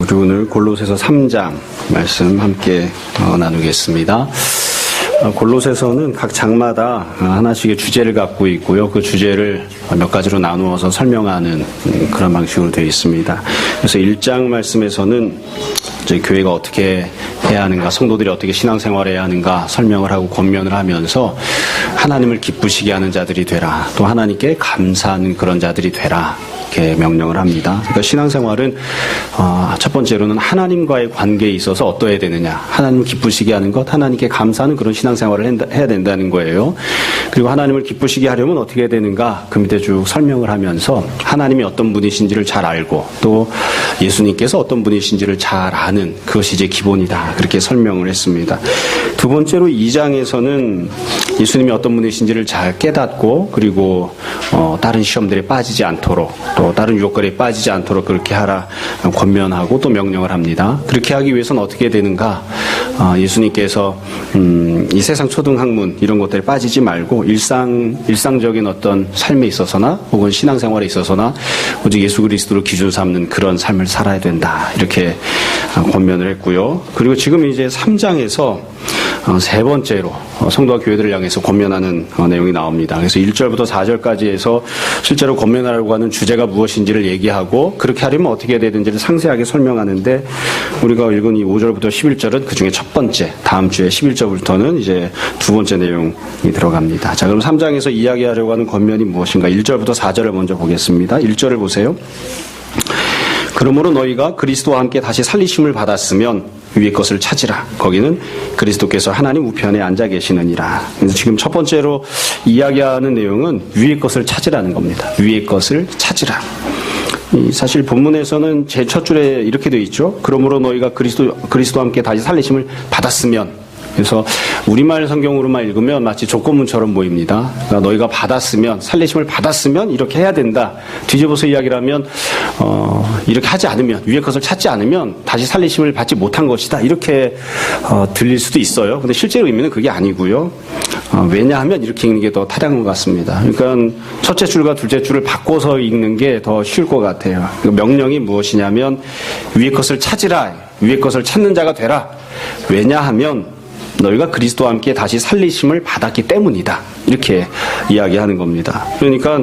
우리 오늘 골로새서 3장 말씀 함께 나누겠습니다. 골로새서는 각 장마다 하나씩의 주제를 갖고 있고요. 그 주제를 몇 가지로 나누어서 설명하는 그런 방식으로 되어 있습니다. 그래서 1장 말씀에서는 이제 교회가 어떻게 해야 하는가, 성도들이 어떻게 신앙생활을 해야 하는가 설명을 하고 권면을 하면서 하나님을 기쁘시게 하는 자들이 되라, 또 하나님께 감사하는 그런 자들이 되라, 이렇게 명령을 합니다. 그러니까 신앙생활은 첫 번째로는 하나님과의 관계에 있어서 어떠해야 되느냐, 하나님을 기쁘시게 하는 것, 하나님께 감사하는 그런 신앙생활을 해야 된다는 거예요. 그리고 하나님을 기쁘시게 하려면 어떻게 해야 되는가, 그 밑에 쭉 설명을 하면서 하나님이 어떤 분이신지를 잘 알고 또 예수님께서 어떤 분이신지를 잘 아는 그것이 이제 기본이다, 그렇게 설명을 했습니다. 두 번째로 2장에서는 예수님이 어떤 분이신지를 잘 깨닫고, 그리고 다른 시험들에 빠지지 않도록, 또 다른 유혹거리에 빠지지 않도록 그렇게 하라 권면하고 또 명령을 합니다. 그렇게 하기 위해서는 어떻게 되는가, 예수님께서 이 세상 초등학문 이런 것들에 빠지지 말고 일상적인 어떤 삶에 있어서나 혹은 신앙생활에 있어서나 오직 예수 그리스도를 기준 삼는 그런 삶을 살아야 된다, 이렇게 권면을 했고요. 그리고 지금 이제 3장에서 세 번째로 성도와 교회들을 향해서 권면하는 내용이 나옵니다. 그래서 1절부터 4절까지 해서 실제로 권면하려고 하는 주제가 무엇인지를 얘기하고, 그렇게 하려면 어떻게 해야 되는지를 상세하게 설명하는데, 우리가 읽은 이 5절부터 11절은 그 중에 첫 번째, 다음 주에 11절부터는 이제 두 번째 내용이 들어갑니다. 자, 그럼 3장에서 이야기하려고 하는 권면이 무엇인가, 1절부터 4절을 먼저 보겠습니다. 1절을 보세요. 그러므로 너희가 그리스도와 함께 다시 살리심을 받았으면 위의 것을 찾으라. 거기는 그리스도께서 하나님 우편에 앉아 계시느니라. 그래서 지금 첫 번째로 이야기하는 내용은 위의 것을 찾으라는 겁니다. 위의 것을 찾으라. 사실 본문에서는 제 첫 줄에 이렇게 되어 있죠. 그러므로 너희가 그리스도와 함께 다시 살리심을 받았으면. 그래서 우리말 성경으로만 읽으면 마치 조건문처럼 보입니다. 그러니까 너희가 받았으면, 살리심을 받았으면 이렇게 해야 된다. 뒤집어서 이야기를 하면 이렇게 하지 않으면, 위의 것을 찾지 않으면 다시 살리심을 받지 못한 것이다, 이렇게 들릴 수도 있어요. 근데 실제로 의미는 그게 아니고요. 왜냐하면 이렇게 읽는 게 더 타당한 것 같습니다. 그러니까 첫째 줄과 둘째 줄을 바꿔서 읽는 게 더 쉬울 것 같아요. 명령이 무엇이냐면 위의 것을 찾으라, 위의 것을 찾는 자가 되라. 왜냐하면 너희가 그리스도와 함께 다시 살리심을 받았기 때문이다, 이렇게 이야기하는 겁니다. 그러니까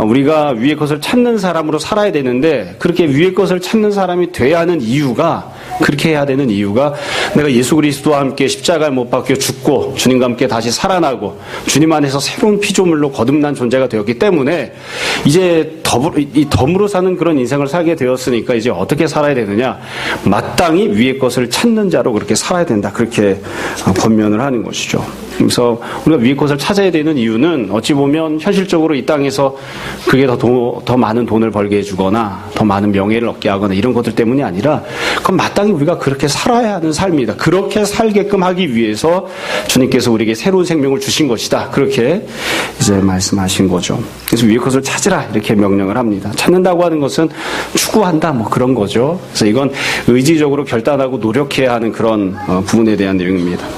우리가 위의 것을 찾는 사람으로 살아야 되는데, 그렇게 위의 것을 찾는 사람이 돼야 하는 이유가, 그렇게 해야 되는 이유가, 내가 예수 그리스도와 함께 십자가에 못 박혀 죽고 주님과 함께 다시 살아나고 주님 안에서 새로운 피조물로 거듭난 존재가 되었기 때문에 이제 덤으로 사는 그런 인생을 살게 되었으니까 이제 어떻게 살아야 되느냐, 마땅히 위의 것을 찾는 자로 그렇게 살아야 된다, 그렇게 권면을 하는 것이죠. 그래서 우리가 위의 것을 찾아야 되는 이유는 어찌 보면 현실적으로 이 땅에서 그게 더 많은 돈을 벌게 해주거나 더 많은 명예를 얻게 하거나 이런 것들 때문이 아니라, 그건 마땅히 우리가 그렇게 살아야 하는 삶이다. 그렇게 살게끔 하기 위해서 주님께서 우리에게 새로운 생명을 주신 것이다, 그렇게 이제 말씀하신 거죠. 그래서 위의 것을 찾으라, 이렇게 명령을 합니다. 찾는다고 하는 것은 추구한다, 뭐 그런 거죠. 그래서 이건 의지적으로 결단하고 노력해야 하는 그런 부분에 대한 내용입니다.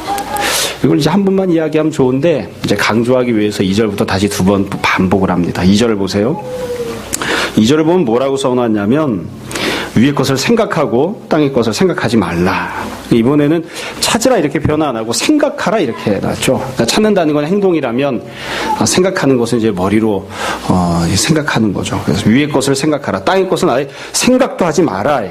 이걸 이제 한 번만 이야기하면 좋은데, 이제 강조하기 위해서 2절부터 다시 두 번 반복을 합니다. 2절을 보세요. 2절을 보면 뭐라고 써놨냐면, 위의 것을 생각하고 땅의 것을 생각하지 말라. 이번에는 찾으라 이렇게 표현 안 하고 생각하라 이렇게 해놨죠. 그러니까 찾는다는 건 행동이라면, 생각하는 것은 이제 머리로 생각하는 거죠. 그래서 위의 것을 생각하라. 땅의 것은 아예 생각도 하지 마라.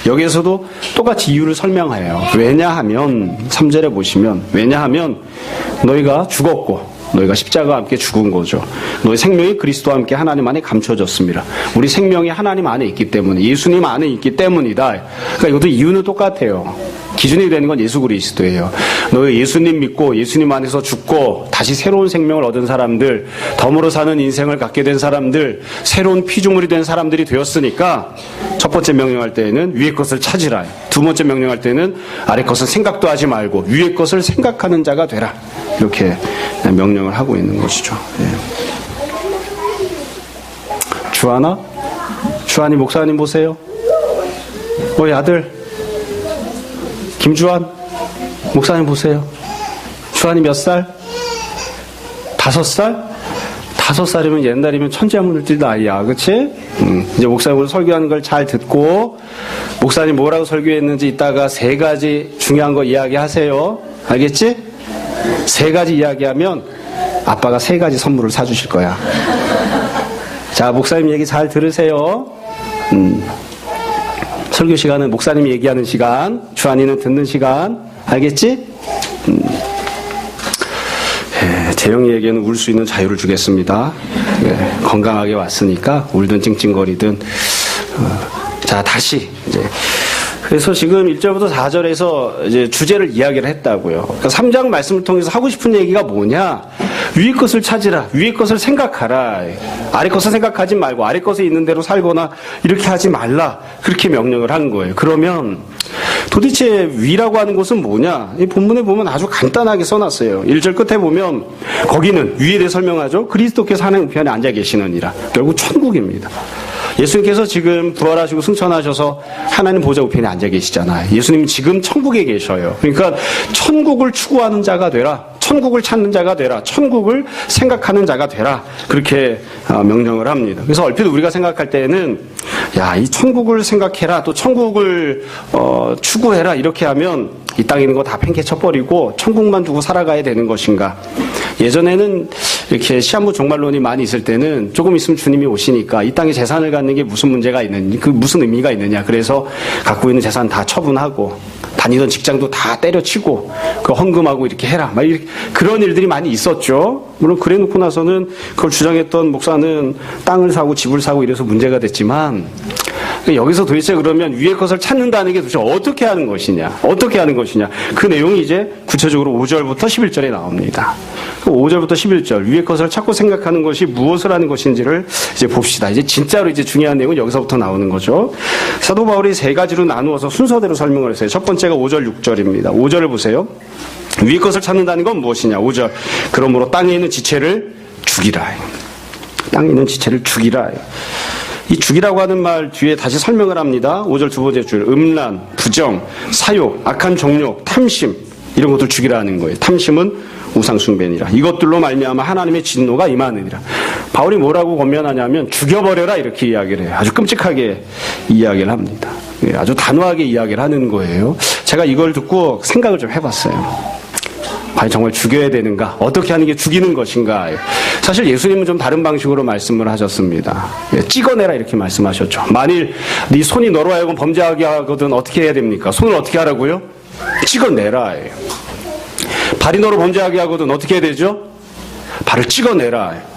여기에서도 똑같이 이유를 설명해요. 왜냐하면, 3절에 보시면, 왜냐하면 너희가 죽었고 너희가 십자가와 함께 죽은 거죠. 너희 생명이 그리스도와 함께 하나님 안에 감춰졌습니다. 우리 생명이 하나님 안에 있기 때문에, 예수님 안에 있기 때문이다. 그러니까 이것도 이유는 똑같아요. 기준이 되는 건 예수 그리스도예요. 너희 예수님 믿고 예수님 안에서 죽고 다시 새로운 생명을 얻은 사람들, 덤으로 사는 인생을 갖게 된 사람들, 새로운 피조물이 된 사람들이 되었으니까 첫 번째 명령할 때에는 위의 것을 찾으라. 두 번째 명령할 때는 아래 것을 생각도 하지 말고 위의 것을 생각하는 자가 되라, 이렇게 명령을 하고 있는 것이죠. 예. 주한이 목사님 보세요. 아들 김주한 목사님 보세요. 주한이 몇 살? 5살? 5살이면 옛날이면 천지한문을 뛸 나이야, 그치? 이제 목사님으로 설교하는 걸 잘 듣고 목사님 뭐라고 설교했는지 이따가 3가지 중요한 거 이야기하세요. 알겠지? 3가지 이야기하면 아빠가 3가지 선물을 사주실 거야. 자, 목사님 얘기 잘 들으세요. 설교 시간은 목사님이 얘기하는 시간, 주한이는 듣는 시간. 알겠지? 재영이에게는 울 수 있는 자유를 주겠습니다. 건강하게 왔으니까 울든 찡찡거리든. 자, 다시 이제. 그래서 지금 1절부터 4절에서 이제 주제를 이야기를 했다고요. 그러니까 3장 말씀을 통해서 하고 싶은 얘기가 뭐냐? 위의 것을 찾으라. 위의 것을 생각하라. 아래 것을 생각하지 말고 아래 것에 있는 대로 살거나 이렇게 하지 말라. 그렇게 명령을 한 거예요. 그러면 도대체 위라고 하는 것은 뭐냐? 이 본문에 보면 아주 간단하게 써놨어요. 1절 끝에 보면 거기는 위에 대해 설명하죠. 그리스도께서 하나님 우편에 앉아 계시느니라. 결국 천국입니다. 예수님께서 지금 부활하시고 승천하셔서 하나님 보좌 우편에 앉아 계시잖아요. 예수님 지금 천국에 계셔요. 그러니까 천국을 추구하는 자가 되라. 천국을 찾는 자가 되라. 천국을 생각하는 자가 되라. 그렇게 명령을 합니다. 그래서 얼핏 우리가 생각할 때는 야, 이 천국을 생각해라. 또 천국을 추구해라. 이렇게 하면 이 땅에 있는 거 다 팽개 쳐버리고 천국만 두고 살아가야 되는 것인가. 예전에는 이렇게 시한부 종말론이 많이 있을 때는 조금 있으면 주님이 오시니까 이 땅에 재산을 갖는 게 무슨 문제가 있느냐, 그 무슨 의미가 있느냐. 그래서 갖고 있는 재산 다 처분하고 다니던 직장도 다 때려치고 그 헌금하고 이렇게 해라. 막 이렇게 그런 일들이 많이 있었죠. 물론 그래 놓고 나서는 그걸 주장했던 목사는 땅을 사고 집을 사고 이래서 문제가 됐지만 여기서 도대체 그러면 위의 것을 찾는다는 게 도대체 어떻게 하는 것이냐? 어떻게 하는 것이냐? 그 내용이 이제 구체적으로 5절부터 11절에 나옵니다. 5절부터 11절 위의 것을 찾고 생각하는 것이 무엇을 하는 것인지를 이제 봅시다. 이제 진짜로 이제 중요한 내용은 여기서부터 나오는 거죠. 사도 바울이 3가지로 나누어서 순서대로 설명을 했어요. 첫 번째가 5절 6절입니다. 5절을 보세요. 위의 것을 찾는다는 건 무엇이냐? 5절. 그러므로 땅에 있는 지체를 죽이라. 땅에 있는 지체를 죽이라. 이 죽이라고 하는 말 뒤에 다시 설명을 합니다. 5절 두 번째 줄. 음란, 부정, 사욕, 악한 정욕, 탐심 이런 것들 죽이라는 거예요. 탐심은 우상숭배니라. 이것들로 말미암아 하나님의 진노가 임하느니라. 바울이 뭐라고 권면하냐면 죽여버려라 이렇게 이야기를 해요. 아주 끔찍하게 이야기를 합니다. 아주 단호하게 이야기를 하는 거예요. 제가 이걸 듣고 생각을 좀 해봤어요. 과연 정말 죽여야 되는가? 어떻게 하는 게 죽이는 것인가? 사실 예수님은 좀 다른 방식으로 말씀을 하셨습니다. 찍어내라 이렇게 말씀하셨죠. 만일 네 손이 너로 하여금 범죄하게 하거든 어떻게 해야 됩니까? 손을 어떻게 하라고요? 찍어내라. 발이 너로 범죄하게 하거든 어떻게 해야 되죠? 발을 찍어내라.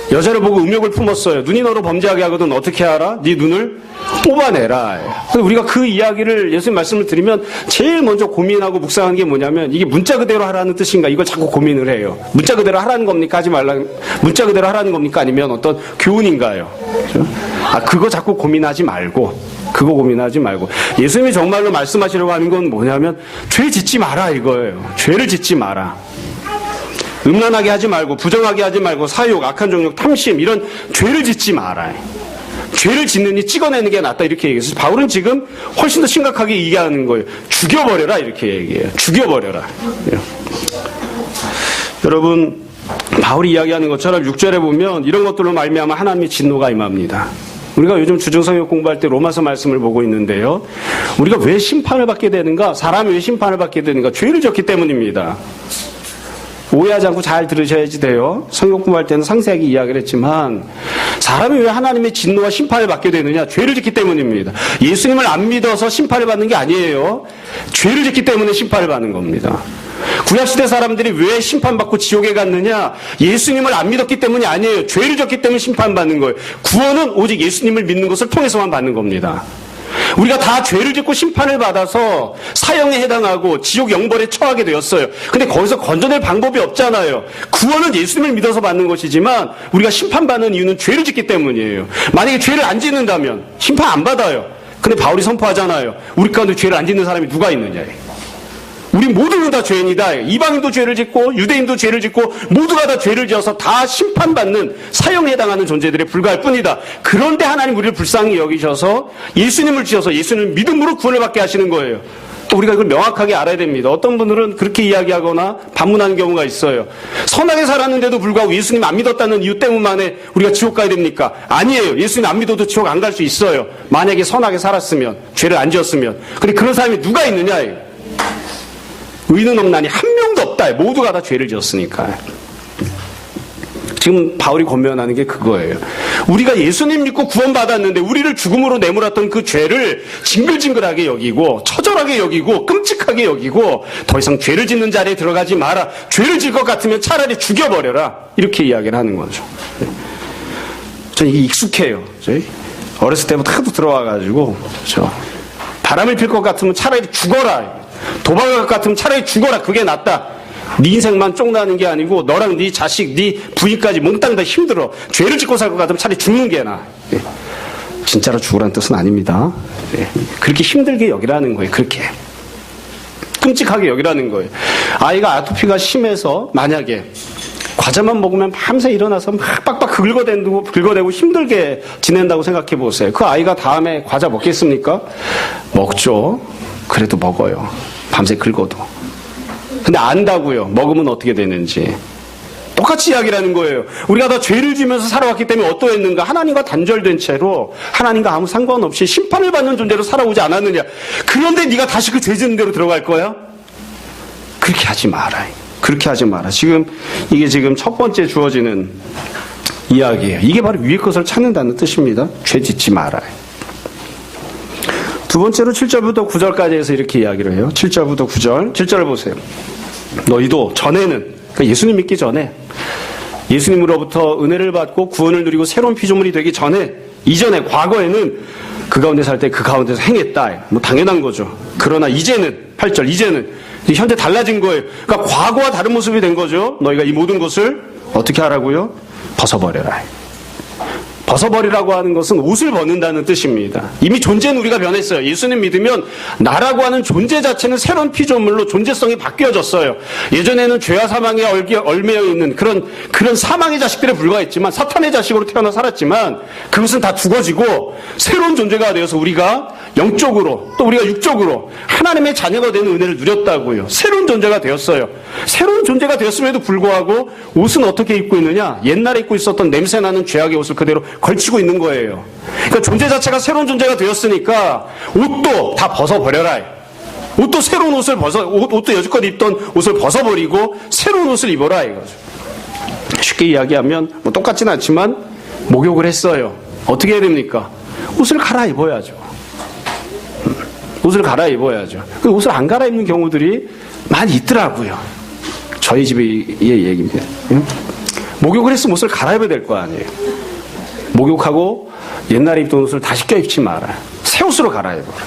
여자를 보고 음욕을 품었어요. 눈이 너로 범죄하게 하거든 어떻게 하라? 네 눈을 뽑아내라. 우리가 그 이야기를 예수님 말씀을 드리면 제일 먼저 고민하고 묵상한 게 뭐냐면 이게 문자 그대로 하라는 뜻인가 이걸 자꾸 고민을 해요. 문자 그대로 하라는 겁니까? 하지 말라. 문자 그대로 하라는 겁니까? 아니면 어떤 교훈인가요? 그렇죠? 그거 자꾸 고민하지 말고 그거 고민하지 말고 예수님이 정말로 말씀하시려고 하는 건 뭐냐면 죄 짓지 마라 이거예요. 죄를 짓지 마라. 음란하게 하지 말고 부정하게 하지 말고 사욕, 악한 정욕, 탐심 이런 죄를 짓지 마라. 죄를 짓느니 찍어내는 게 낫다 이렇게 얘기해서 바울은 지금 훨씬 더 심각하게 얘기하는 거예요. 죽여버려라 이렇게 얘기해요. 죽여버려라. 여러분 바울이 이야기하는 것처럼 6절에 보면 이런 것들로 말미암아 하나님의 진노가 임합니다. 우리가 요즘 주중성역 공부할 때 로마서 말씀을 보고 있는데요. 우리가 왜 심판을 받게 되는가? 사람이 왜 심판을 받게 되는가? 죄를 졌기 때문입니다. 오해하지 않고 잘 들으셔야지 돼요. 성경 공부할 때는 상세하게 이야기를 했지만 사람이 왜 하나님의 진노와 심판을 받게 되느냐? 죄를 짓기 때문입니다. 예수님을 안 믿어서 심판을 받는 게 아니에요. 죄를 짓기 때문에 심판을 받는 겁니다. 구약시대 사람들이 왜 심판받고 지옥에 갔느냐? 예수님을 안 믿었기 때문이 아니에요. 죄를 졌기 때문에 심판받는 거예요. 구원은 오직 예수님을 믿는 것을 통해서만 받는 겁니다. 우리가 다 죄를 짓고 심판을 받아서 사형에 해당하고 지옥 영벌에 처하게 되었어요. 근데 거기서 건져낼 방법이 없잖아요. 구원은 예수님을 믿어서 받는 것이지만 우리가 심판받는 이유는 죄를 짓기 때문이에요. 만약에 죄를 안 짓는다면 심판 안 받아요. 근데 바울이 선포하잖아요. 우리 가운데 죄를 안 짓는 사람이 누가 있느냐. 우리 모두는 다 죄인이다. 이방인도 죄를 짓고 유대인도 죄를 짓고 모두가 다 죄를 지어서 다 심판받는 사형에 해당하는 존재들에 불과할 뿐이다. 그런데 하나님 우리를 불쌍히 여기셔서 예수님을 지어서 예수님을 믿음으로 구원을 받게 하시는 거예요. 또 우리가 이걸 명확하게 알아야 됩니다. 어떤 분들은 그렇게 이야기하거나 반문하는 경우가 있어요. 선하게 살았는데도 불구하고 예수님 안 믿었다는 이유 때문만에 우리가 지옥 가야 됩니까? 아니에요. 예수님 안 믿어도 지옥 안 갈 수 있어요. 만약에 선하게 살았으면, 죄를 안 지었으면. 근데 그런 사람이 누가 있느냐? 의는 없나니 한 명도 없다. 모두가 다 죄를 지었으니까. 지금 바울이 권면하는 게 그거예요. 우리가 예수님 믿고 구원받았는데 우리를 죽음으로 내몰았던 그 죄를 징글징글하게 여기고 처절하게 여기고 끔찍하게 여기고 더 이상 죄를 짓는 자리에 들어가지 마라. 죄를 질 것 같으면 차라리 죽여버려라. 이렇게 이야기를 하는 거죠. 저는 이게 익숙해요. 어렸을 때부터 하도 들어와가지고 바람을 필 것 같으면 차라리 죽어라. 도박할 것 같으면 차라리 죽어라. 그게 낫다. 네 인생만 쫑나는 게 아니고 너랑 네 자식, 네 부인까지 몽땅 다 힘들어. 죄를 짓고 살 것 같으면 차라리 죽는 게 나아. 진짜로 죽으라는 뜻은 아닙니다. 그렇게 힘들게 여기라는 거예요. 그렇게 끔찍하게 여기라는 거예요. 아이가 아토피가 심해서 만약에 과자만 먹으면 밤새 일어나서 막 빡빡 긁어대고 힘들게 지낸다고 생각해 보세요. 그 아이가 다음에 과자 먹겠습니까? 먹죠. 그래도 먹어요. 밤새 긁어도. 근데 안다고요. 먹으면 어떻게 되는지. 똑같이 이야기라는 거예요. 우리가 다 죄를 지면서 살아왔기 때문에 어떠했는가? 하나님과 단절된 채로 하나님과 아무 상관없이 심판을 받는 존재로 살아오지 않았느냐? 그런데 네가 다시 그 죄 짓는 대로 들어갈 거야? 그렇게 하지 마라. 그렇게 하지 마라. 이게 지금 첫 번째 주어지는 이야기예요. 이게 바로 위의 것을 찾는다는 뜻입니다. 죄 짓지 마라. 두 번째로 7절부터 9절까지 해서 이렇게 이야기를 해요. 7절부터 9절. 7절을 보세요. 너희도 전에는, 그러니까 예수님 믿기 전에, 예수님으로부터 은혜를 받고 구원을 누리고 새로운 피조물이 되기 전에, 이전에, 과거에는 그 가운데 살 때 그 가운데서 행했다. 뭐 당연한 거죠. 그러나 이제는, 8절, 이제는, 현재 달라진 거예요. 그러니까 과거와 다른 모습이 된 거죠. 너희가 이 모든 것을 어떻게 하라고요? 벗어버려라. 벗어버리라고 하는 것은 옷을 벗는다는 뜻입니다. 이미 존재는 우리가 변했어요. 예수님 믿으면 나라고 하는 존재 자체는 새로운 피조물로 존재성이 바뀌어졌어요. 예전에는 죄와 사망에 얽매여 있는 그런 사망의 자식들에 불과했지만, 사탄의 자식으로 태어나 살았지만, 그것은 다 죽어지고 새로운 존재가 되어서 우리가 영적으로 또 우리가 육적으로 하나님의 자녀가 되는 은혜를 누렸다고요. 새로운 존재가 되었어요. 새로운 존재가 되었음에도 불구하고 옷은 어떻게 입고 있느냐? 옛날에 입고 있었던 냄새나는 죄악의 옷을 그대로 걸치고 있는 거예요. 그러니까 존재 자체가 새로운 존재가 되었으니까 옷도 다 벗어버려라. 옷도 새로운 옷을 옷도 여지껏 입던 옷을 벗어버리고 새로운 옷을 입어라 이거죠. 쉽게 이야기하면 뭐 똑같진 않지만 목욕을 했어요. 어떻게 해야 됩니까? 옷을 갈아입어야죠. 옷을 갈아입어야죠. 그 옷을 안 갈아입는 경우들이 많이 있더라고요. 저희 집의 얘기입니다. 목욕을 했으면 옷을 갈아입어야 될 거 아니에요. 목욕하고 옛날에 입던 옷을 다시 껴입지 마라. 새 옷으로 갈아입어라.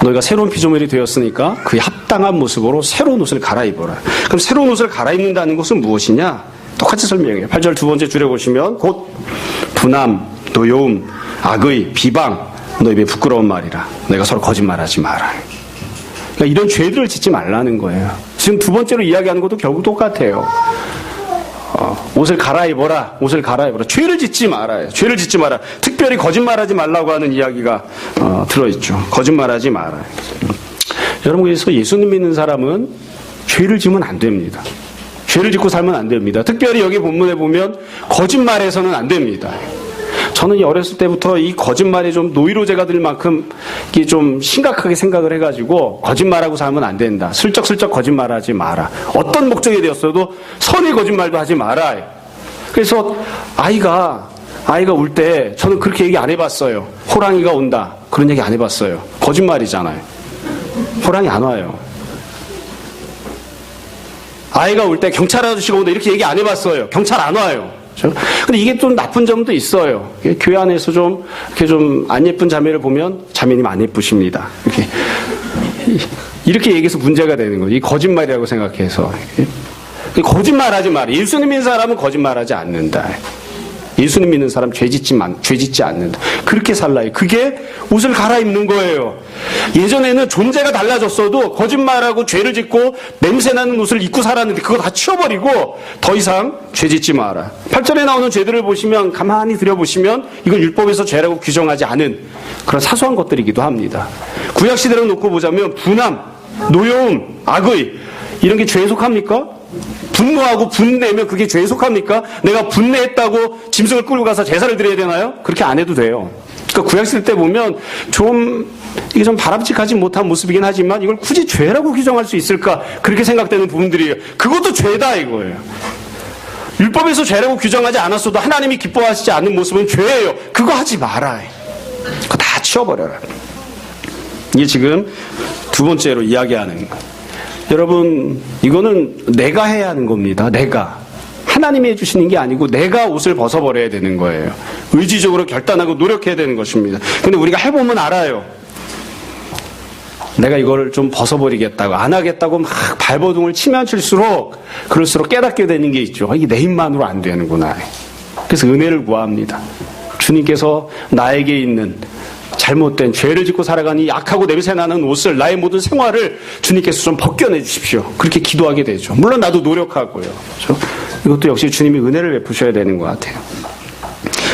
너희가 새로운 피조물이 되었으니까 그에 합당한 모습으로 새로운 옷을 갈아입어라. 그럼 새로운 옷을 갈아입는다는 것은 무엇이냐? 똑같이 설명해요. 8절 두 번째 줄에 보시면 곧 분함, 노여움, 악의, 비방, 너 입에 부끄러운 말이라. 내가 서로 거짓말하지 마라. 그러니까 이런 죄들을 짓지 말라는 거예요. 지금 두 번째로 이야기하는 것도 결국 똑같아요. 옷을 갈아입어라. 옷을 갈아입어라. 죄를 짓지 말아요. 죄를 짓지 마라. 특별히 거짓말하지 말라고 하는 이야기가 들어있죠. 거짓말하지 마라. 여러분, 그래서 예수님 믿는 사람은 죄를 지으면 안 됩니다. 죄를 짓고 살면 안 됩니다. 특별히 여기 본문에 보면 거짓말해서는 안 됩니다. 저는 어렸을 때부터 이 거짓말에 좀 노이로제가 될 만큼 이게 좀 심각하게 생각을 해가지고 거짓말하고 살면 안 된다. 슬쩍슬쩍 거짓말하지 마라. 어떤 목적이 되었어도 선의 거짓말도 하지 마라. 그래서 아이가 울 때 저는 그렇게 얘기 안 해봤어요. 호랑이가 온다. 그런 얘기 안 해봤어요. 거짓말이잖아요. 호랑이 안 와요. 아이가 울 때 경찰 아저씨가 온다. 이렇게 얘기 안 해봤어요. 경찰 안 와요. 근데 이게 좀 나쁜 점도 있어요. 교회 안에서 이렇게 좀 안 예쁜 자매를 보면 자매님 안 예쁘십니다. 이렇게 얘기해서 문제가 되는 거예요. 이 거짓말이라고 생각해서. 거짓말하지 마라. 예수님 믿는 사람은 거짓말하지 않는다. 예수님 믿는 사람 죄 짓지 않는다. 그렇게 살라요. 그게 옷을 갈아입는 거예요. 예전에는 존재가 달라졌어도 거짓말하고 죄를 짓고 냄새나는 옷을 입고 살았는데 그거 다 치워버리고 더 이상 죄 짓지 마라. 8절에 나오는 죄들을 보시면 가만히 들여보시면 이건 율법에서 죄라고 규정하지 않은 그런 사소한 것들이기도 합니다. 구약시대로 놓고 보자면 분함, 노여움, 악의 이런 게 죄에 속합니까? 분노하고 분내면 그게 죄에 속합니까? 내가 분내했다고 짐승을 끌고 가서 제사를 드려야 되나요? 그렇게 안 해도 돼요. 그러니까 구약시대 때 보면 이게 좀 바람직하지 못한 모습이긴 하지만 이걸 굳이 죄라고 규정할 수 있을까? 그렇게 생각되는 부분들이에요. 그것도 죄다 이거예요. 율법에서 죄라고 규정하지 않았어도 하나님이 기뻐하시지 않는 모습은 죄예요. 그거 하지 마라. 그거 다 치워버려라. 이게 지금 두 번째로 이야기하는 거. 여러분, 이거는 내가 해야 하는 겁니다. 내가. 하나님이 해주시는 게 아니고 내가 옷을 벗어버려야 되는 거예요. 의지적으로 결단하고 노력해야 되는 것입니다. 근데 우리가 해보면 알아요. 내가 이거를 좀 벗어버리겠다고, 안 하겠다고 막 발버둥을 치면 칠수록 그럴수록 깨닫게 되는 게 있죠. 이게 내 힘만으로 안 되는구나. 그래서 은혜를 구합니다. 주님께서 나에게 있는 잘못된 죄를 짓고 살아가는 이 약하고 냄새나는 옷을, 나의 모든 생활을 주님께서 좀 벗겨내 주십시오. 그렇게 기도하게 되죠. 물론 나도 노력하고요. 그렇죠? 이것도 역시 주님이 은혜를 베푸셔야 되는 것 같아요.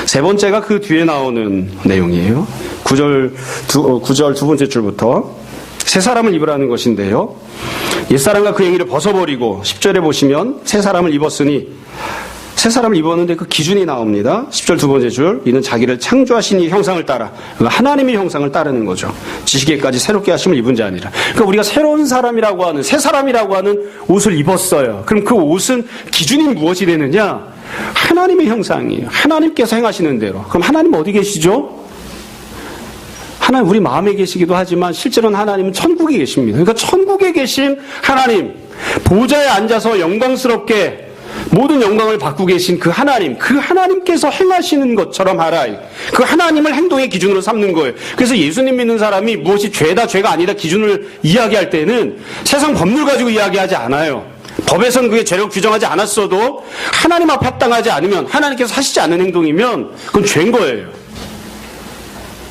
세 번째가 그 뒤에 나오는 내용이에요. 9절 두 번째 줄부터 새 사람을 입으라는 것인데요. 옛사람과 그 행위를 벗어버리고 10절에 보시면 새 사람을 입었으니, 새 사람을 입었는데 그 기준이 나옵니다. 10절 두 번째 줄, 이는 자기를 창조하신 이 형상을 따라, 그러니까 하나님의 형상을 따르는 거죠. 지식에까지 새롭게 하심을 입은 자 아니라. 그러니까 우리가 새로운 사람이라고 하는, 새 사람이라고 하는 옷을 입었어요. 그럼 그 옷은 기준이 무엇이 되느냐? 하나님의 형상이에요. 하나님께서 행하시는 대로. 그럼 하나님 어디 계시죠? 하나님 우리 마음에 계시기도 하지만 실제로는 하나님은 천국에 계십니다. 그러니까 천국에 계신 하나님, 보좌에 앉아서 영광스럽게 모든 영광을 받고 계신 그 하나님, 그 하나님께서 행하시는 것처럼 하라. 그 하나님을 행동의 기준으로 삼는 거예요. 그래서 예수님 믿는 사람이 무엇이 죄다 죄가 아니다 기준을 이야기할 때는 세상 법률 가지고 이야기하지 않아요. 법에서는 그게 죄라고 규정하지 않았어도 하나님 앞에 합당하지 않으면, 하나님께서 하시지 않는 행동이면 그건 죄인 거예요.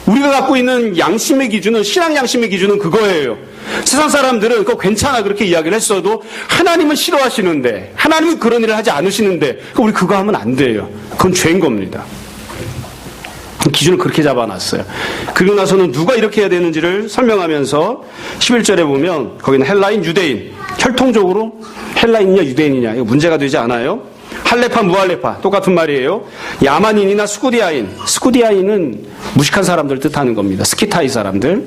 우리가 갖고 있는 양심의 기준은, 신앙 양심의 기준은 그거예요. 세상 사람들은 그거 괜찮아 그렇게 이야기를 했어도 하나님은 싫어하시는데, 하나님은 그런 일을 하지 않으시는데 우리 그거 하면 안 돼요. 그건 죄인 겁니다. 기준을 그렇게 잡아놨어요. 그리고 나서는 누가 이렇게 해야 되는지를 설명하면서 11절에 보면 거기는 헬라인, 유대인, 혈통적으로 헬라인이냐 유대인이냐 이거 문제가 되지 않아요. 할레파, 무할레파 똑같은 말이에요. 야만인이나 스쿠디아인, 스쿠디아인은 무식한 사람들 뜻하는 겁니다. 스키타이 사람들,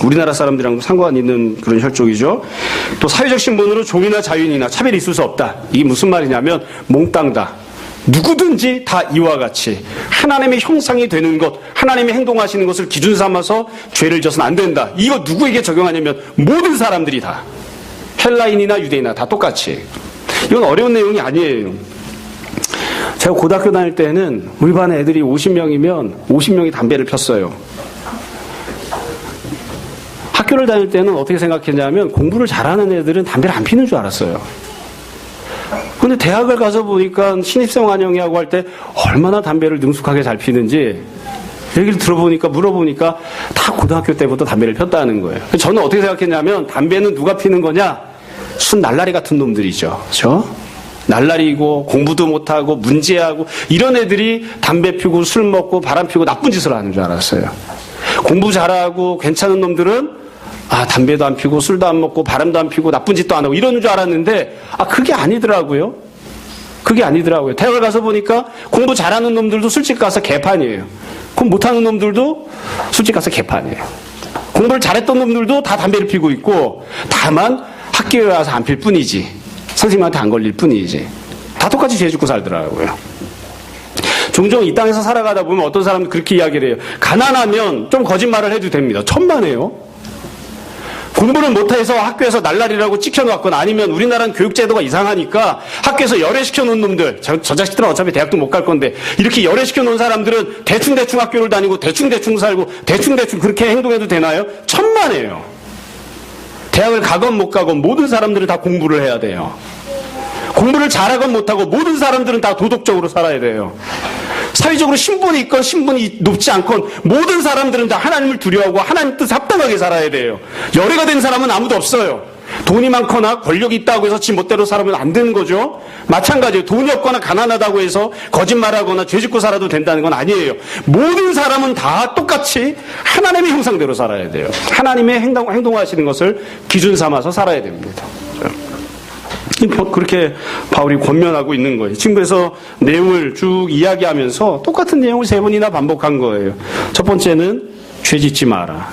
우리나라 사람들이랑 상관 있는 그런 혈족이죠. 또 사회적 신분으로 종이나 자유인이나 차별이 있을 수 없다. 이게 무슨 말이냐면 몽땅 다 누구든지 다 이와 같이 하나님의 형상이 되는 것, 하나님이 행동하시는 것을 기준 삼아서 죄를 져서는 안 된다. 이거 누구에게 적용하냐면 모든 사람들이 다, 헬라인이나 유대인이나 다 똑같이. 이건 어려운 내용이 아니에요. 제가 고등학교 다닐 때는 우리 반에 애들이 50명이면 50명이 담배를 폈어요. 학교를 다닐 때는 어떻게 생각했냐면 공부를 잘하는 애들은 담배를 안 피는 줄 알았어요. 근데 대학을 가서 보니까 신입생 환영회하고 할 때 얼마나 담배를 능숙하게 잘 피는지 얘기를 들어보니까, 물어보니까 다 고등학교 때부터 담배를 폈다는 거예요. 저는 어떻게 생각했냐면 담배는 누가 피는 거냐? 순 날라리 같은 놈들이죠. 그렇죠? 날라리고 공부도 못하고 문제하고 이런 애들이 담배 피고 술 먹고 바람 피고 나쁜 짓을 하는 줄 알았어요. 공부 잘하고 괜찮은 놈들은 담배도 안 피고 술도 안 먹고 바람도 안 피고 나쁜 짓도 안 하고 이러는 줄 알았는데 그게 아니더라고요. 그게 아니더라고요. 대학을 가서 보니까 공부 잘하는 놈들도 술집 가서 개판이에요. 공부 못하는 놈들도 술집 가서 개판이에요. 공부를 잘했던 놈들도 다 담배를 피고 있고, 다만 학교에 와서 안 필 뿐이지, 선생님한테 안 걸릴 뿐이지, 다 똑같이 죄 짓고 살더라고요. 종종 이 땅에서 살아가다 보면 어떤 사람은 그렇게 이야기를 해요. 가난하면 좀 거짓말을 해도 됩니다. 천만에요. 공부를 못해서 학교에서 날라리라고 찍혀놓았거나, 아니면 우리나라는 교육제도가 이상하니까 학교에서 열애시켜놓은 놈들, 저 자식들은 어차피 대학도 못 갈 건데 이렇게 열애시켜놓은 사람들은 대충대충 학교를 다니고 대충대충 살고 대충대충 그렇게 행동해도 되나요? 천만에요. 대학을 가건 못 가건 모든 사람들은 다 공부를 해야 돼요. 공부를 잘하건 못하고 모든 사람들은 다 도덕적으로 살아야 돼요. 사회적으로 신분이 있건 신분이 높지 않건 모든 사람들은 다 하나님을 두려워하고 하나님 뜻 합당하게 살아야 돼요. 열애가 된 사람은 아무도 없어요. 돈이 많거나 권력이 있다고 해서 지 멋대로 살면 안 되는 거죠. 마찬가지예요. 돈이 없거나 가난하다고 해서 거짓말하거나 죄짓고 살아도 된다는 건 아니에요. 모든 사람은 다 똑같이 하나님의 형상대로 살아야 돼요. 하나님의 행동하시는 것을 기준 삼아서 살아야 됩니다. 그렇게 바울이 권면하고 있는 거예요. 지금 그래서 내용을 쭉 이야기하면서 똑같은 내용을 3번이나 반복한 거예요. 첫 번째는 죄 짓지 마라.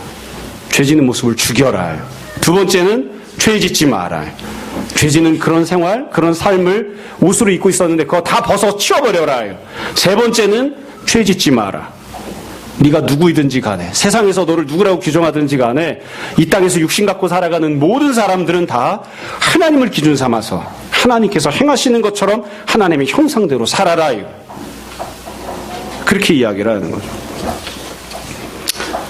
죄 짓는 모습을 죽여라. 두 번째는 죄 짓지 마라. 죄 짓는 그런 생활, 그런 삶을 옷으로 입고 있었는데 그거 다 벗어 치워버려라. 세 번째는 죄 짓지 마라. 네가 누구이든지 간에, 세상에서 너를 누구라고 규정하든지 간에 이 땅에서 육신 갖고 살아가는 모든 사람들은 다 하나님을 기준 삼아서 하나님께서 행하시는 것처럼 하나님의 형상대로 살아라. 그렇게 이야기를 하는 거죠.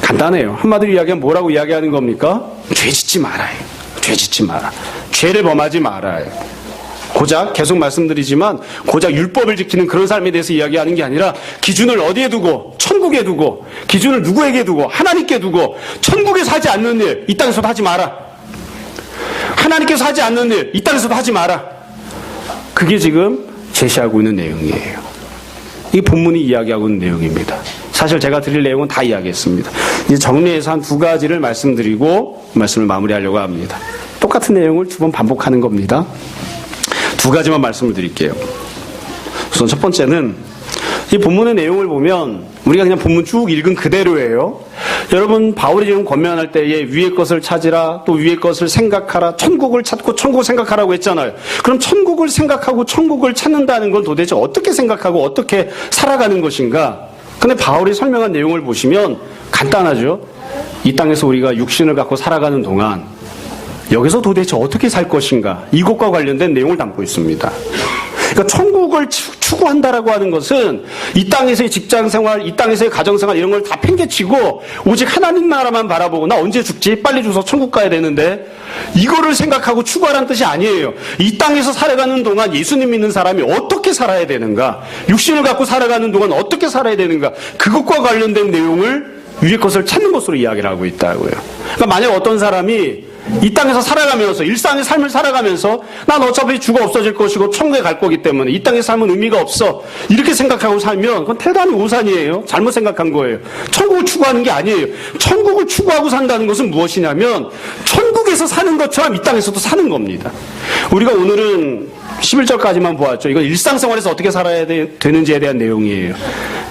간단해요. 한마디로 이야기하면 뭐라고 이야기하는 겁니까? 죄 짓지 마라. 죄 짓지 마라. 죄를 범하지 마라. 고작 계속 말씀드리지만 고작 율법을 지키는 그런 삶에 대해서 이야기하는 게 아니라 기준을 어디에 두고, 천국에 두고, 기준을 누구에게 두고, 하나님께 두고, 천국에서 하지 않는 일 이 땅에서도 하지 마라. 하나님께서 하지 않는 일 이 땅에서도 하지 마라. 그게 지금 제시하고 있는 내용이에요. 이 본문이 이야기하고 있는 내용입니다. 사실 제가 드릴 내용은 다 이야기했습니다. 이제 정리해서 한 2가지를 말씀드리고 말씀을 마무리하려고 합니다. 똑같은 내용을 2번 반복하는 겁니다. 2가지만 말씀을 드릴게요. 우선 첫 번째는 이 본문의 내용을 보면 우리가 그냥 본문 쭉 읽은 그대로예요. 여러분, 바울이 지금 권면할 때에 위의 것을 찾으라, 또 위의 것을 생각하라, 천국을 찾고 천국을 생각하라고 했잖아요. 그럼 천국을 생각하고 천국을 찾는다는 건 도대체 어떻게 생각하고 어떻게 살아가는 것인가? 근데 바울이 설명한 내용을 보시면 간단하죠. 이 땅에서 우리가 육신을 갖고 살아가는 동안 여기서 도대체 어떻게 살 것인가, 이것과 관련된 내용을 담고 있습니다. 그러니까 천국을 추구한다라고 하는 것은 이 땅에서의 직장생활, 이 땅에서의 가정생활 이런 걸 다 팽개치고 오직 하나님 나라만 바라보고 나 언제 죽지? 빨리 죽어서 천국 가야 되는데 이거를 생각하고 추구하라는 뜻이 아니에요. 이 땅에서 살아가는 동안 예수님 믿는 사람이 어떻게 살아야 되는가, 육신을 갖고 살아가는 동안 어떻게 살아야 되는가, 그것과 관련된 내용을 위의 것을 찾는 것으로 이야기를 하고 있다고요. 그러니까 만약 어떤 사람이 이 땅에서 살아가면서 일상의 삶을 살아가면서 난 어차피 죽어 없어질 것이고 천국에 갈 거기 때문에 이 땅의 삶은 의미가 없어 이렇게 생각하고 살면 그건 대단히 오산이에요. 잘못 생각한 거예요. 천국을 추구하는 게 아니에요. 천국을 추구하고 산다는 것은 무엇이냐면 천국에서 사는 것처럼 이 땅에서도 사는 겁니다. 우리가 오늘은 11절까지만 보았죠. 이건 일상생활에서 어떻게 살아야 되는지에 대한 내용이에요.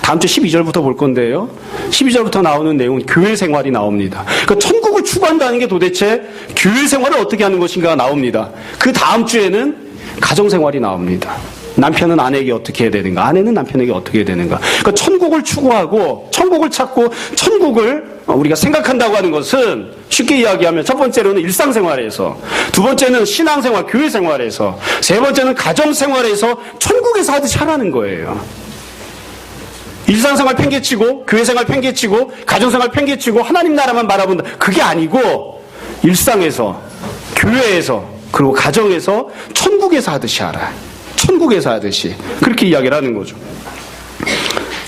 다음 주 12절부터 볼 건데요. 12절부터 나오는 내용은 교회 생활이 나옵니다. 그러니까 천국을 추구한다는 게 도대체 교회 생활을 어떻게 하는 것인가가 나옵니다. 그 다음 주에는 가정생활이 나옵니다. 남편은 아내에게 어떻게 해야 되는가, 아내는 남편에게 어떻게 해야 되는가. 그러니까 천국을 추구하고 천국을 찾고 천국을 우리가 생각한다고 하는 것은 쉽게 이야기하면 첫 번째로는 일상생활에서, 두 번째는 신앙생활, 교회생활에서, 세 번째는 가정생활에서 천국에서 하듯이 하라는 거예요. 일상생활 팽개치고 교회생활 팽개치고 가정생활 팽개치고 하나님 나라만 바라본다, 그게 아니고 일상에서, 교회에서, 그리고 가정에서 천국에서 하듯이 하라. 천국에서 하듯이, 그렇게 이야기를 하는 거죠.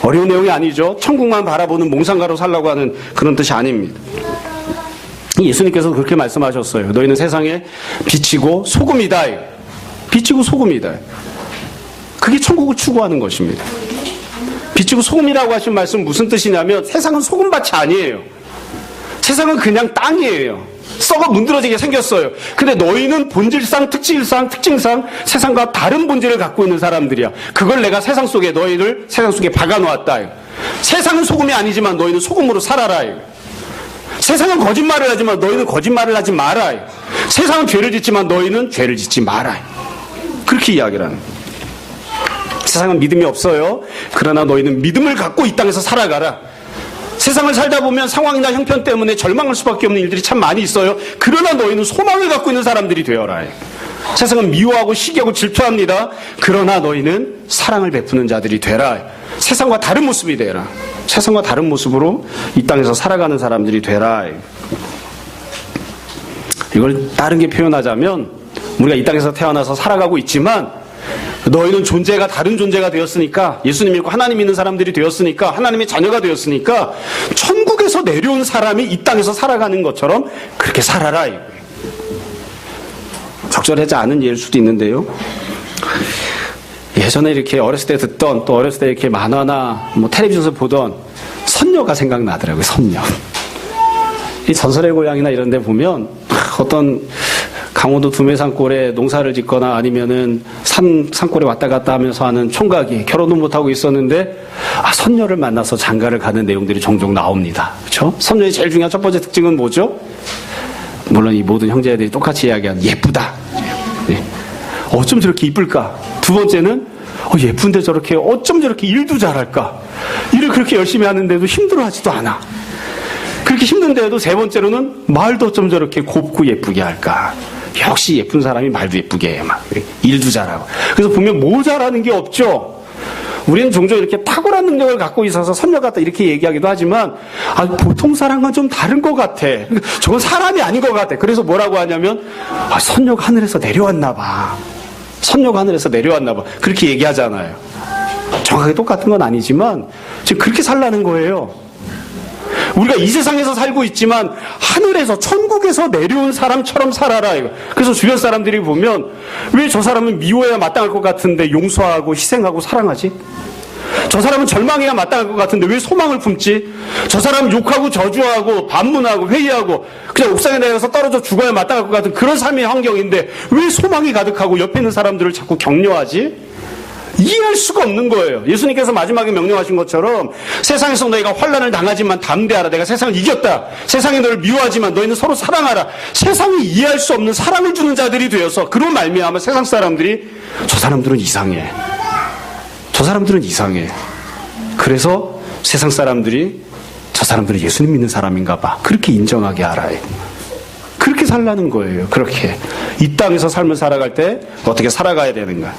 어려운 내용이 아니죠. 천국만 바라보는 몽상가로 살라고 하는 그런 뜻이 아닙니다. 예수님께서 그렇게 말씀하셨어요. 너희는 세상의 빛이고 소금이다. 빛이고 소금이다. 그게 천국을 추구하는 것입니다. 빛이고 소금이라고 하신 말씀은 무슨 뜻이냐면 세상은 소금밭이 아니에요. 세상은 그냥 땅이에요. 썩어 문드러지게 생겼어요. 근데 너희는 본질상, 특징상 세상과 다른 본질을 갖고 있는 사람들이야. 그걸 내가 세상 속에 너희를 세상 속에 박아놓았다. 세상은 소금이 아니지만 너희는 소금으로 살아라. 세상은 거짓말을 하지만 너희는 거짓말을 하지 마라. 세상은 죄를 짓지만 너희는 죄를 짓지 마라. 그렇게 이야기를 하는 거예요. 세상은 믿음이 없어요. 그러나 너희는 믿음을 갖고 이 땅에서 살아가라. 세상을 살다 보면 상황이나 형편 때문에 절망할 수밖에 없는 일들이 참 많이 있어요. 그러나 너희는 소망을 갖고 있는 사람들이 되어라. 세상은 미워하고 시기하고 질투합니다. 그러나 너희는 사랑을 베푸는 자들이 되라. 세상과 다른 모습이 되라. 세상과 다른 모습으로 이 땅에서 살아가는 사람들이 되라. 이걸 다르게 표현하자면 우리가 이 땅에서 태어나서 살아가고 있지만 너희는 존재가 다른 존재가 되었으니까, 예수님 믿고 하나님 믿는 사람들이 되었으니까, 하나님의 자녀가 되었으니까 천국에서 내려온 사람이 이 땅에서 살아가는 것처럼 그렇게 살아라. 적절하지 않은 예일 수도 있는데요. 예전에 이렇게 어렸을 때 듣던, 또 어렸을 때 이렇게 만화나 뭐 텔레비전에서 보던 선녀가 생각나더라고요. 선녀. 이 전설의 고향이나 이런 데 보면 어떤 강원도 두메산골에 농사를 짓거나 아니면은 산골에 왔다 갔다 하면서 하는 총각이 결혼도 못하고 있었는데 선녀를 만나서 장가를 가는 내용들이 종종 나옵니다. 그렇죠? 선녀의 제일 중요한 첫 번째 특징은 뭐죠? 물론 이 모든 형제들이 똑같이 이야기하는 예쁘다. 네. 어쩜 저렇게 이쁠까? 두 번째는 예쁜데 저렇게 어쩜 저렇게 일도 잘할까? 일을 그렇게 열심히 하는데도 힘들어하지도 않아. 그렇게 힘든데도 세 번째로는 말도 어쩜 저렇게 곱고 예쁘게 할까? 역시 예쁜 사람이 말도 예쁘게 해. 막 일도 잘하고. 그래서 보면 모자라는 게 없죠. 우리는 종종 이렇게 탁월한 능력을 갖고 있어서 선녀 같다 이렇게 얘기하기도 하지만 보통 사람과 좀 다른 것 같아. 저건 사람이 아닌 것 같아. 그래서 뭐라고 하냐면 선녀가 하늘에서 내려왔나 봐. 선녀가 하늘에서 내려왔나 봐. 그렇게 얘기하잖아요. 정확하게 똑같은 건 아니지만 지금 그렇게 살라는 거예요. 우리가 이 세상에서 살고 있지만 하늘에서 천국에서 내려온 사람처럼 살아라. 이거. 그래서 주변 사람들이 보면 왜 저 사람은 미워해야 마땅할 것 같은데 용서하고 희생하고 사랑하지? 저 사람은 절망해야 마땅할 것 같은데 왜 소망을 품지? 저 사람은 욕하고 저주하고 반문하고 회의하고 그냥 옥상에 내려서 떨어져 죽어야 마땅할 것 같은 그런 삶의 환경인데 왜 소망이 가득하고 옆에 있는 사람들을 자꾸 격려하지? 이해할 수가 없는 거예요. 예수님께서 마지막에 명령하신 것처럼 세상에서 너희가 환난을 당하지만 담대하라. 내가 세상을 이겼다. 세상이 너를 미워하지만 너희는 서로 사랑하라. 세상이 이해할 수 없는 사랑을 주는 자들이 되어서 그런 말미암아 세상 사람들이 저 사람들은 이상해. 저 사람들은 이상해. 그래서 세상 사람들이 저 사람들은 예수님 믿는 사람인가 봐. 그렇게 인정하게 알아요. 그렇게 살라는 거예요. 그렇게. 이 땅에서 삶을 살아갈 때 어떻게 살아가야 되는가.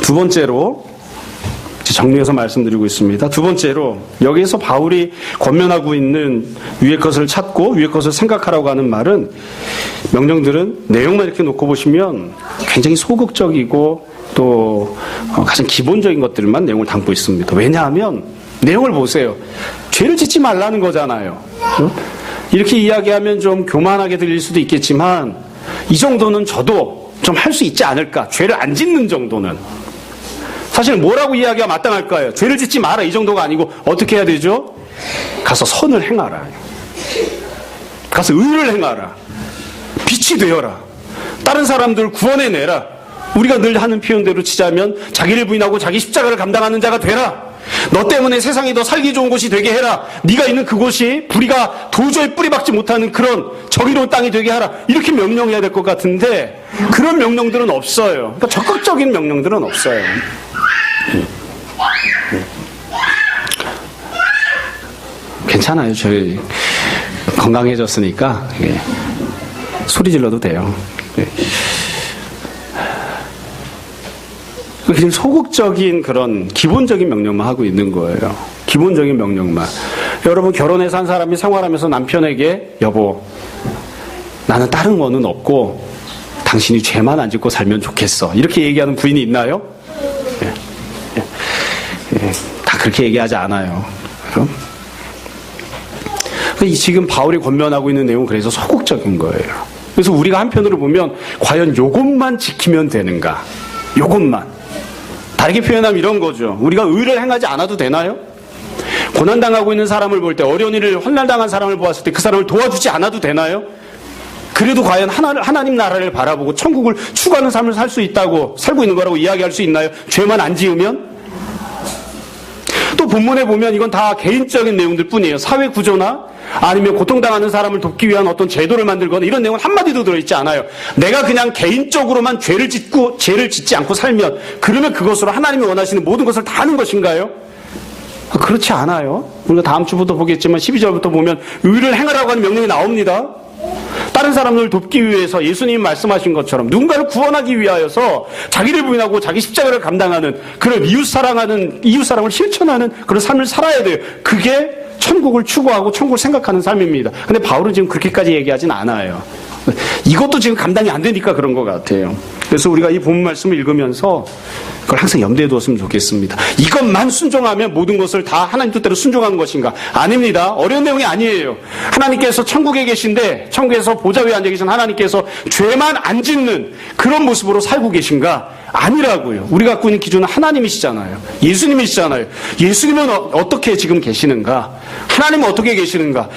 두 번째로 정리해서 말씀드리고 있습니다. 두 번째로 여기에서 바울이 권면하고 있는 위의 것을 찾고 위의 것을 생각하라고 하는 말은 명령들은 내용만 이렇게 놓고 보시면 굉장히 소극적이고 또 가장 기본적인 것들만 내용을 담고 있습니다. 왜냐하면 내용을 보세요. 죄를 짓지 말라는 거잖아요. 이렇게 이야기하면 좀 교만하게 들릴 수도 있겠지만 이 정도는 저도 좀 할 수 있지 않을까. 죄를 안 짓는 정도는. 사실 뭐라고 이야기가 마땅할까요? 죄를 짓지 마라 이 정도가 아니고 어떻게 해야 되죠? 가서 선을 행하라. 가서 의를 행하라. 빛이 되어라. 다른 사람들 구원해내라. 우리가 늘 하는 표현대로 치자면 자기를 부인하고 자기 십자가를 감당하는 자가 되라. 너 때문에 세상이 더 살기 좋은 곳이 되게 해라. 네가 있는 그곳이 불의가 도저히 뿌리박지 못하는 그런 정의로운 땅이 되게 하라. 이렇게 명령해야 될 것 같은데 그런 명령들은 없어요. 그러니까 적극적인 명령들은 없어요. 괜찮아요. 저희 건강해졌으니까 소리 질러도 돼요. 그냥 소극적인 그런 기본적인 명령만 하고 있는 거예요. 기본적인 명령만. 여러분 결혼해서 한 사람이 생활하면서 남편에게 여보 나는 다른 거는 없고 당신이 죄만 안 짓고 살면 좋겠어 이렇게 얘기하는 부인이 있나요? 다 그렇게 얘기하지 않아요. 그럼? 지금 바울이 권면하고 있는 내용은 그래서 소극적인 거예요. 그래서 우리가 한편으로 보면 과연 요것만 지키면 되는가? 요것만. 다르게 표현하면 이런 거죠. 우리가 의를 행하지 않아도 되나요? 고난당하고 있는 사람을 볼 때, 어려운 일을 환난당한 사람을 보았을 때 그 사람을 도와주지 않아도 되나요? 그래도 과연 하나님 나라를 바라보고 천국을 추구하는 삶을 살 수 있다고, 살고 있는 거라고 이야기할 수 있나요? 죄만 안 지으면? 또 본문에 보면 이건 다 개인적인 내용들 뿐이에요. 사회 구조나 아니면 고통당하는 사람을 돕기 위한 어떤 제도를 만들거나 이런 내용은 한마디도 들어있지 않아요. 내가 그냥 개인적으로만 죄를 짓지 않고 살면 그러면 그것으로 하나님이 원하시는 모든 것을 다 하는 것인가요? 그렇지 않아요. 우리가 다음 주부터 보겠지만 12절부터 보면 의를 행하라고 하는 명령이 나옵니다. 다른 사람을 돕기 위해서 예수님이 말씀하신 것처럼 누군가를 구원하기 위하여서 자기를 부인하고 자기 십자가를 감당하는 그런 이웃사랑을 실천하는 그런 삶을 살아야 돼요. 그게 천국을 추구하고 천국을 생각하는 삶입니다. 근데 바울은 지금 그렇게까지 얘기하진 않아요. 이것도 지금 감당이 안 되니까 그런 것 같아요. 그래서 우리가 이 본문 말씀을 읽으면서 그걸 항상 염두에 두었으면 좋겠습니다. 이것만 순종하면 모든 것을 다 하나님 뜻대로 순종하는 것인가? 아닙니다. 어려운 내용이 아니에요. 하나님께서 천국에 계신데 천국에서 보좌 위에 앉아 계신 하나님께서 죄만 안 짓는 그런 모습으로 살고 계신가? 아니라고요. 우리가 갖고 있는 기준은 하나님이시잖아요. 예수님이시잖아요. 예수님은 어떻게 지금 계시는가? 하나님은 어떻게 계시는가?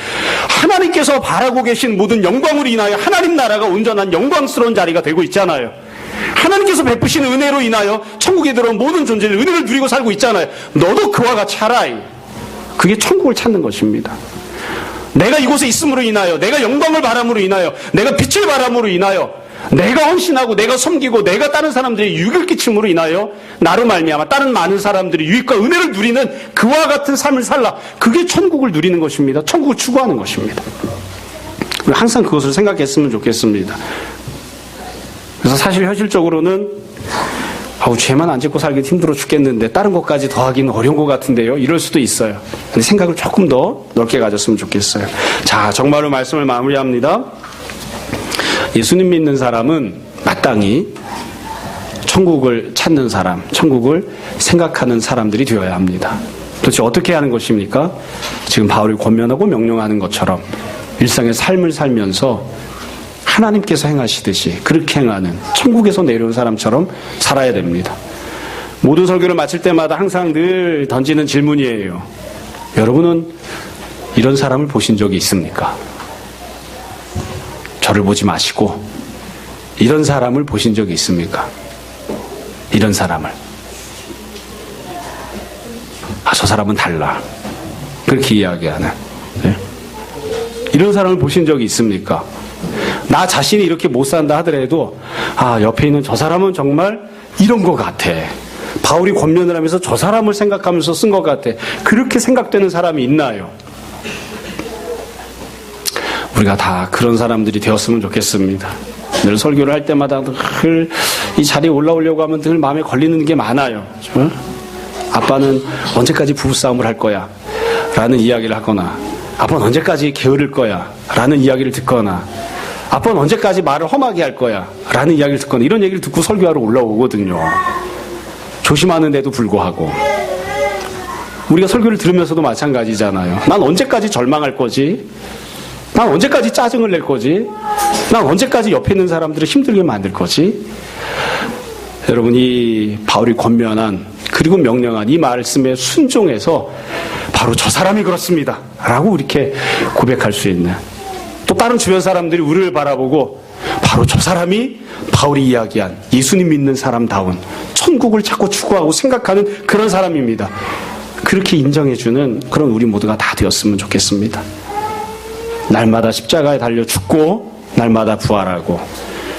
하나님께서 바라고 계신 모든 영광으로 인하여 하나님 나라가 온전한 영광스러운 자리가 되고 있잖아요. 하나님께서 베푸신 은혜로 인하여 천국에 들어온 모든 존재들 은혜를 누리고 살고 있잖아요. 너도 그와 같이 하라. 그게 천국을 찾는 것입니다. 내가 이곳에 있음으로 인하여, 내가 영광을 바람으로 인하여, 내가 빛을 바람으로 인하여, 내가 헌신하고 내가 섬기고 내가 다른 사람들의 유익을 끼침으로 인하여 나로 말미암아 다른 많은 사람들이 유익과 은혜를 누리는 그와 같은 삶을 살라. 그게 천국을 누리는 것입니다. 천국을 추구하는 것입니다. 우리 항상 그것을 생각했으면 좋겠습니다. 그래서 사실 현실적으로는 죄만 안 짓고 살기 힘들어 죽겠는데 다른 것까지 더하기는 어려운 것 같은데요. 이럴 수도 있어요. 근데 생각을 조금 더 넓게 가졌으면 좋겠어요. 자, 정말로 말씀을 마무리합니다. 예수님 믿는 사람은 마땅히 천국을 찾는 사람, 천국을 생각하는 사람들이 되어야 합니다. 도대체 어떻게 하는 것입니까? 지금 바울이 권면하고 명령하는 것처럼 일상의 삶을 살면서 하나님께서 행하시듯이 그렇게 행하는 천국에서 내려온 사람처럼 살아야 됩니다. 모든 설교를 마칠 때마다 항상 늘 던지는 질문이에요. 여러분은 이런 사람을 보신 적이 있습니까? 저를 보지 마시고 이런 사람을 보신 적이 있습니까? 이런 사람을. 저 사람은 달라. 그렇게 이야기하는. 네? 이런 사람을 보신 적이 있습니까? 나 자신이 이렇게 못 산다 하더라도 옆에 있는 저 사람은 정말 이런 것 같아. 바울이 권면을 하면서 저 사람을 생각하면서 쓴 것 같아. 그렇게 생각되는 사람이 있나요? 우리가 다 그런 사람들이 되었으면 좋겠습니다. 늘 설교를 할 때마다 늘 이 자리에 올라오려고 하면 늘 마음에 걸리는 게 많아요. 아빠는 언제까지 부부싸움을 할 거야? 라는 이야기를 하거나 아빠는 언제까지 게으를 거야? 라는 이야기를 듣거나 아빠는 언제까지 말을 험하게 할 거야? 라는 이야기를 듣거나 이런 얘기를 듣고 설교하러 올라오거든요. 조심하는데도 불구하고 우리가 설교를 들으면서도 마찬가지잖아요. 난 언제까지 절망할 거지? 난 언제까지 짜증을 낼 거지? 난 언제까지 옆에 있는 사람들을 힘들게 만들 거지? 여러분, 이 바울이 권면한 그리고 명령한 이 말씀에 순종해서 바로 저 사람이 그렇습니다 라고 이렇게 고백할 수 있는, 또 다른 주변 사람들이 우리를 바라보고 바로 저 사람이 바울이 이야기한 예수님 믿는 사람다운 천국을 찾고 추구하고 생각하는 그런 사람입니다. 그렇게 인정해주는 그런 우리 모두가 다 되었으면 좋겠습니다. 날마다 십자가에 달려 죽고 날마다 부활하고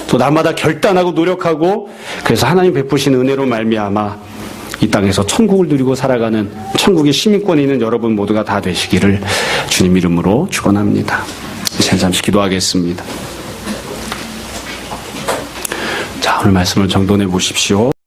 또 날마다 결단하고 노력하고 그래서 하나님 베푸신 은혜로 말미암아 이 땅에서 천국을 누리고 살아가는 천국의 시민권이 있는 여러분 모두가 다 되시기를 주님 이름으로 축원합니다. 이제 잠시 기도하겠습니다. 자, 오늘 말씀을 정돈해 보십시오.